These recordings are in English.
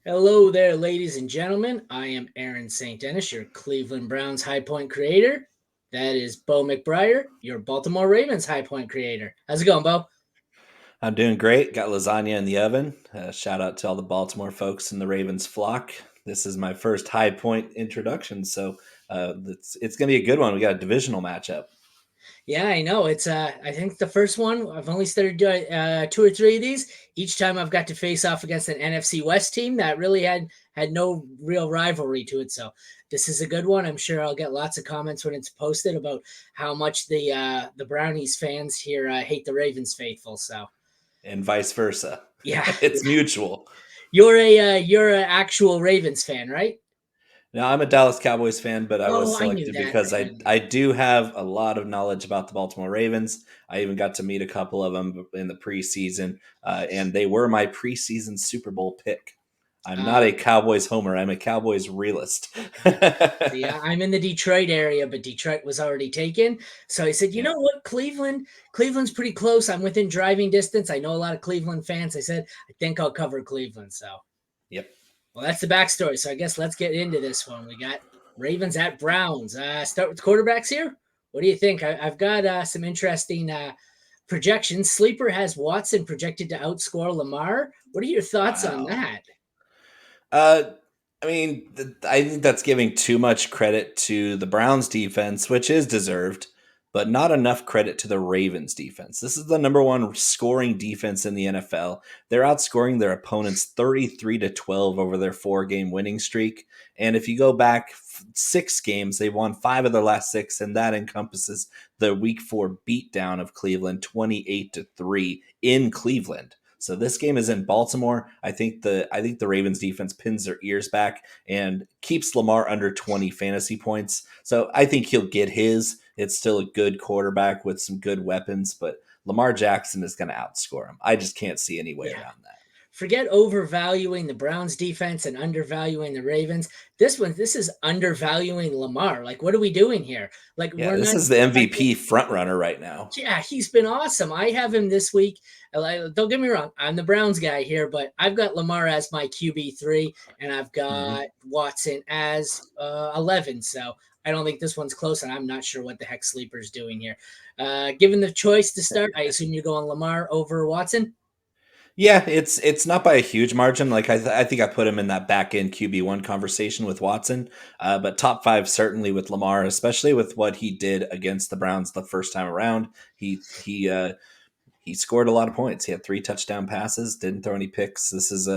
Hello there, ladies and gentlemen. I am Aaron St Denis, your Cleveland Browns High Point creator. That is Bo McBrayer, your Baltimore Ravens High Point creator. How's it going, Bo? I'm doing great. Got lasagna in the oven. Shout out to all the Baltimore folks in the Ravens flock. This is my first High Point introduction, so it's going to be a good one. We got a divisional matchup. Yeah, I know. It's I think the first one. I've only started doing two or three of these. Each time I've got to face off against an NFC West team that really had no real rivalry to it. So this is a good one. I'm sure I'll get lots of comments when it's posted about how much the Brownies fans here hate the Ravens faithful. So And vice versa. yeah, It's mutual. you're an actual Ravens fan, right? Now, I'm a Dallas Cowboys fan, but I was Oh, I knew selected that. because I I, knew I that. do have a lot of knowledge about the Baltimore Ravens. I even got to meet a couple of them in the preseason, and they were my preseason Super Bowl pick. I'm not Uh, a Cowboys homer, I'm a Cowboys realist. See, I'm in the Detroit area, but Detroit was already taken. So I said, you Yeah. know what, Cleveland's pretty close. I'm within driving distance. I know a lot of Cleveland fans. I said, I think I'll cover Cleveland. So, Yep. well, that's the backstory. So I guess let's get into this one. We got Ravens at Browns. Start with quarterbacks here. What do you think? I've got some interesting projections. Sleeper has Watson projected to outscore Lamar. What are your thoughts on Wow. that? Uh, I think that's giving too much credit to the Browns defense, which is deserved, but not enough credit to the Ravens defense. This is the number one scoring defense in the NFL. They're outscoring their opponents 33 to 12 over their 4 game winning streak. And if you go back 6 games, they won 5 of their last 6, and that encompasses the week 4 beatdown of Cleveland 28 to 3 in Cleveland. So this game is in Baltimore. I think the Ravens defense pins their ears back and keeps Lamar under 20 fantasy points. So I think he'll get his. It's still a good quarterback with some good weapons, but Lamar Jackson is going to outscore him. I just can't see any way Yeah. around that. Forget overvaluing the Browns defense and undervaluing the Ravens. This is undervaluing Lamar. Like, what are we doing here? Like, Yeah, we're this not. is the MVP front runner right now. Yeah, he's been awesome. I have him this week. Don't get me wrong, I'm the Browns guy here, but I've got Lamar as my QB3, and I've Mhm. got Watson as 11. So I don't think this one's close, and I'm not sure what the heck Sleeper's doing here. Given the choice to start, I assume you're going Lamar over Watson. Yeah, it's not by a huge margin. Like I think I put him in that back end QB1 conversation with Watson, but top five certainly with Lamar, especially with what he did against the Browns the first time around. He scored a lot of points. He had 3 touchdown passes, didn't throw any picks. This is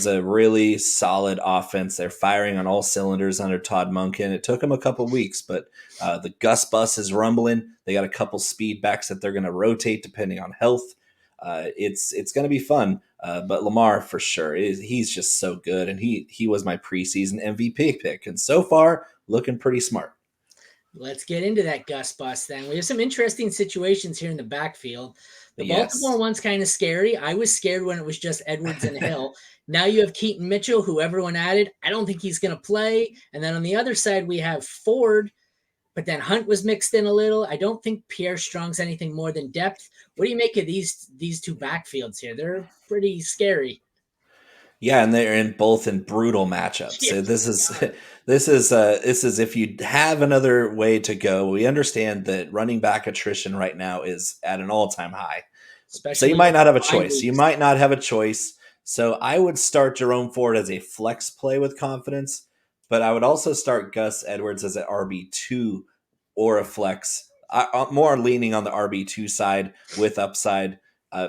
a really solid offense. They're firing on all cylinders under Todd Monken. It took him a couple weeks, but the Gus bus is rumbling. They got a couple speed backs that they're going to rotate depending on health. It's going to be fun. But Lamar for sure he's just so good, and he was my preseason MVP pick, and so far looking pretty smart. Let's get into that Gus bus then. We have some interesting situations here in the backfield. The Baltimore Yes. one's kind of scary. I was scared when it was just Edwards and Hill. Now you have Keaton Mitchell, who everyone added. I don't think he's going to play. And then on the other side, we have Ford, but then Hunt was mixed in a little. I don't think Pierre Strong's anything more than depth. What do you make of these two backfields here? They're pretty scary. Yeah, and they're in both in brutal matchups. Yeah, So this is this is if you have another way to go. We understand that running back attrition right now is at an all-time high. So you especially might with not have a bye choice. You weeks. might not have a choice. So I would start Jerome Ford as a flex play with confidence, but I would also start Gus Edwards as an RB2 or a flex. I'm more leaning on the RB2 side with upside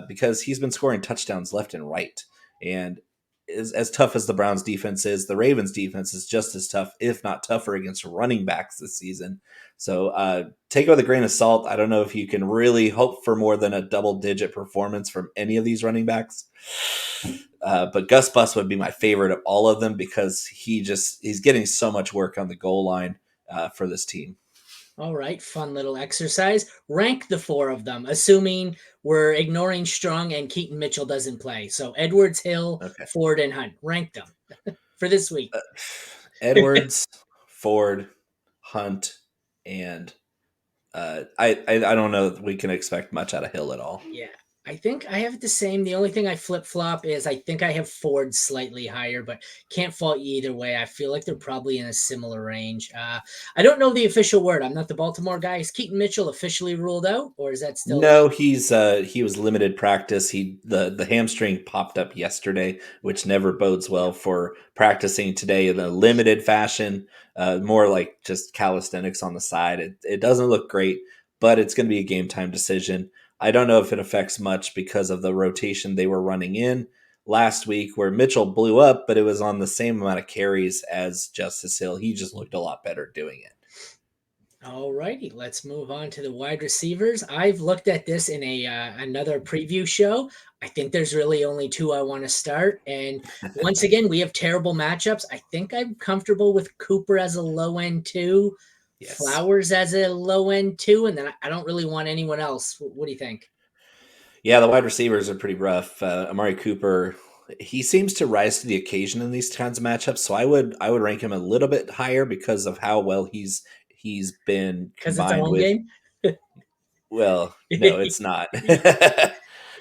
because he's been scoring touchdowns left and right. And as tough as the Browns defense is, the Ravens defense is just as tough, if not tougher, against running backs this season. So take it with a grain of salt. I don't know if you can really hope for more than a double-digit performance from any of these running backs. But Gus Bus would be my favorite of all of them because he's getting so much work on the goal line for this team. All right, fun little exercise. Rank the four of them, assuming we're ignoring Strong and Keaton Mitchell doesn't play. So Edwards, Hill, Okay. Ford, and Hunt. Rank them for this week. Edwards, Ford, Hunt, and I don't know if we can expect much out of Hill at all. Yeah. I think I have it the same. The only thing I flip flop is I think I have Ford slightly higher, but can't fault you either way. I feel like they're probably in a similar range. I don't know the official word. I'm not the Baltimore guy. Is Keaton Mitchell officially ruled out, or is that still? No, he was limited practice. The hamstring popped up yesterday, which never bodes Yeah. well for practicing today in a limited fashion. More like just calisthenics on the side. It doesn't look great, but it's going to be a game time decision. I don't know if it affects much because of the rotation they were running in last week, where Mitchell blew up, but it was on the same amount of carries as Justice Hill. He just looked a lot better doing it. All righty, let's move on to the wide receivers. I've looked at this in a another preview show. I think there's really only two I want to start, and once again, we have terrible matchups. I think I'm comfortable with Cooper as a low end two, Yes. Flowers as a low end two, and then I don't really want anyone else. What do you think? Yeah, the wide receivers are pretty rough. Amari Cooper, he seems to rise to the occasion in these kinds of matchups. So I would rank him a little bit higher because of how well he's been Because it's a combined home with. game. Well, no, it's not.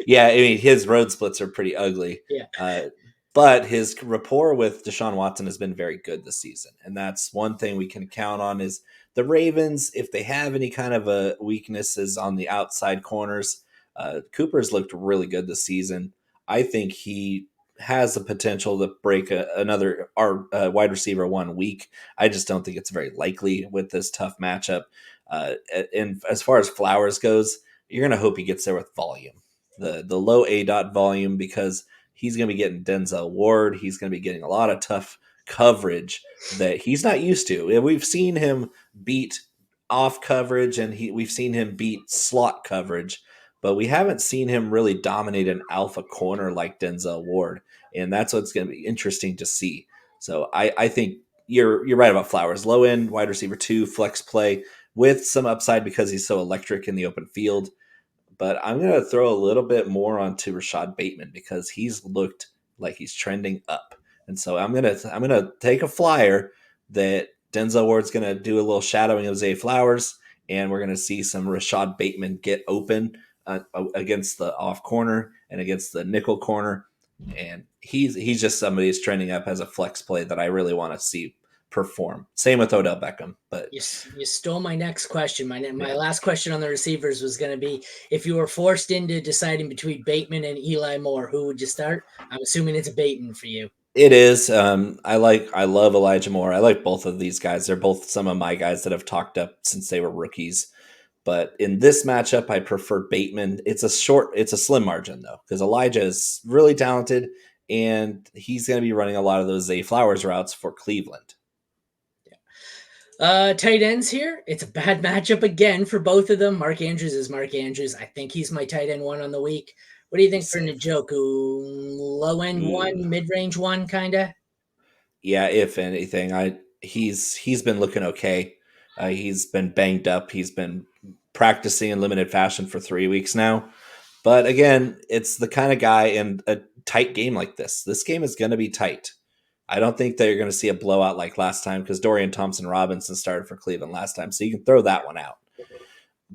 Yeah, I mean his road splits are pretty ugly, Yeah, uh, but his rapport with Deshaun Watson has been very good this season, and that's one thing we can count on. Is the Ravens, if they have any kind of weaknesses on the outside corners, Cooper's looked really good this season. I think he has the potential to break another wide receiver 1 week. I just don't think it's very likely with this tough matchup. And as far as Flowers goes, you're going to hope he gets there with volume, the low A dot volume, because he's going to be getting Denzel Ward. He's going to be getting a lot of tough coverage that he's not used to. And we've seen him beat off coverage, and we've seen him beat slot coverage, but we haven't seen him really dominate an alpha corner like Denzel Ward, and that's what's going to be interesting to see. So I think you're right about Flowers, low end wide receiver 2, flex play with some upside because he's so electric in the open field. But I'm going to throw a little bit more onto Rashad Bateman because he's looked like he's trending up. And so I'm gonna take a flyer that Denzel Ward's going to do a little shadowing of Zay Flowers, and we're going to see some Rashad Bateman get open against the off corner and against the nickel corner. And he's just somebody who's trending up as a flex play that I really want to see perform. Same with Odell Beckham, but you stole my next question. My yeah. last question on the receivers was going to be if you were forced into deciding between Bateman and Eli Moore, who would you start? I'm assuming it's Bateman for you. It is. I love Elijah Moore. I like both of these guys. They're both some of my guys that have talked up since they were rookies. But in this matchup, I prefer Bateman. It's a slim margin though, because Elijah is really talented, and he's going to be running a lot of those Zay Flowers routes for Cleveland. Tight ends here. It's a bad matchup again for both of them. Mark Andrews is Mark Andrews. I think he's my tight end one on the week. What do you think for Same. Njoku? Low end Ooh. one, mid range one, kind of. Yeah, if anything, he's been looking okay. He's been banged up. He's been practicing in limited fashion for 3 weeks now. But again, it's the kind of guy in a tight game like this. This game is going to be tight. I don't think that you're going to see a blowout like last time because Dorian Thompson Robinson started for Cleveland last time, so you can throw that one out.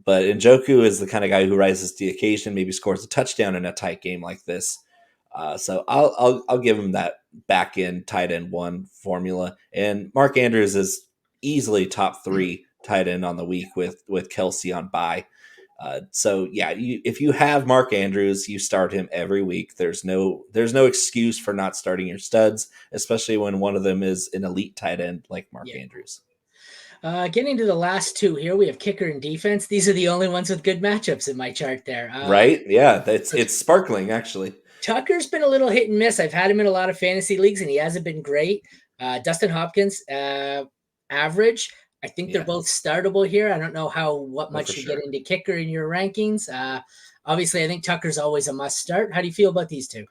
But Njoku is the kind of guy who rises to the occasion, maybe scores a touchdown in a tight game like this. So I'll give him that back end tight end one formula. And Mark Andrews is easily top 3 tight end on the week with Kelsey on bye. So yeah, if you have Mark Andrews, you start him every week. There's no excuse for not starting your studs, especially when one of them is an elite tight end like Mark Yeah. Andrews. Getting to the last two here, we have kicker and defense. These are the only ones with good matchups in my chart there. Right? Yeah, it's sparkling actually. Tucker's been a little hit and miss. I've had him in a lot of fantasy leagues, and he hasn't been great. Dustin Hopkins, average. I think they're Yeah, both startable here. I don't know what oh for much you get sure. into kicker in your rankings. Obviously, I think Tucker's always a must start. How do you feel about these two?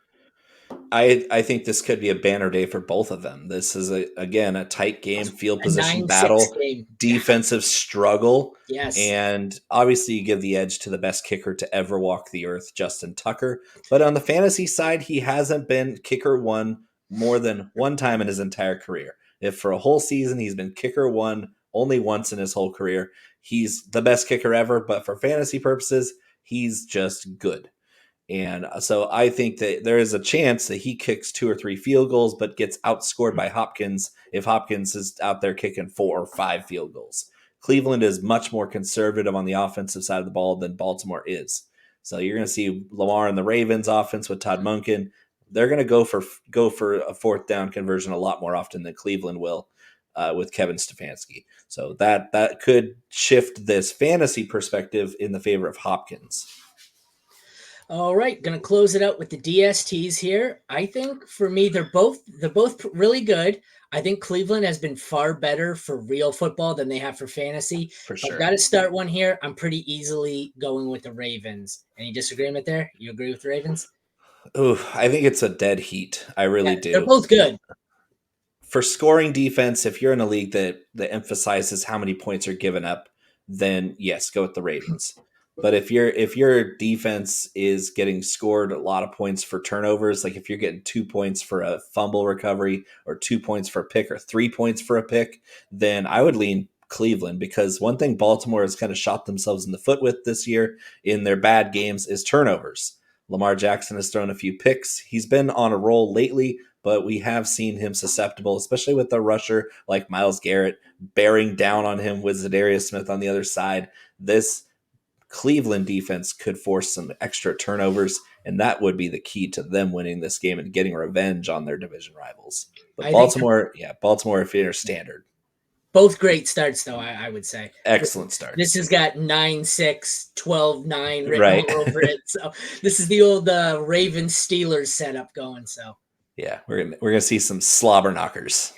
I think this could be a banner day for both of them. This is again a tight game, field A position 9-6 battle, game. defensive struggle, Yes. and obviously you give the edge to the best kicker to ever walk the earth, Justin Tucker. But on the fantasy side, he hasn't been kicker one more than one time in his entire career. If for a whole season he's been kicker one only once in his whole career, he's the best kicker ever. But for fantasy purposes, he's just good. And so I think that there is a chance that he kicks 2 or 3 field goals, but gets outscored by Hopkins if Hopkins is out there kicking 4 or 5 field goals. Cleveland is much more conservative on the offensive side of the ball than Baltimore is. So you're going to see Lamar and the Ravens offense with Todd Monken. They're going to go for a fourth down conversion a lot more often than Cleveland will with Kevin Stefanski. So that could shift this fantasy perspective in the favor of Hopkins. All right, going to close it out with the DSTs here. I think for me, they're both really good. I think Cleveland has been far better for real football than they have for fantasy. For If I've sure. got to start one here, I'm pretty easily going with the Ravens. Any disagreement there? You agree with the Ravens? Oh, I think it's a dead heat. I really Yeah, they're do. both good. For scoring defense, if you're in a league that emphasizes how many points are given up, then yes, go with the Ravens. But if your defense is getting scored a lot of points for turnovers, like if you're getting 2 points for a fumble recovery or 2 points for a pick or 3 points for a pick, then I would lean Cleveland, because one thing Baltimore has kind of shot themselves in the foot with this year in their bad games is turnovers. Lamar Jackson has thrown a few picks. He's been on a roll lately, but we have seen him susceptible, especially with a rusher like Myles Garrett bearing down on him with Zadarius Smith on the other side. This Cleveland defense could force some extra turnovers, and that would be the key to them winning this game and getting revenge on their division rivals. But I think Baltimore if they're standard. both great starts, though, I would say. Excellent This starts. has got 9-6, 12-9 written Right. all over it. So this is the old Ravens Steelers setup going. So Yeah, we're gonna see some slobber knockers.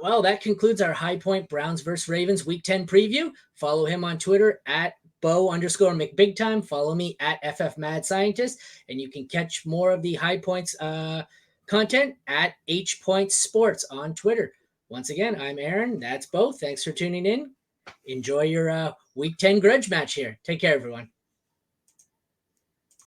well, that concludes our High Point Browns versus Ravens Week 10 preview. Follow him on Twitter at Bo_McBigtime. Follow me at FFMadScientist. And you can catch more of the High Points content at HPointsSports on Twitter. Once again, I'm Aaron. That's Bo. Thanks for tuning in. Enjoy your Week 10 grudge match here. Take care, everyone.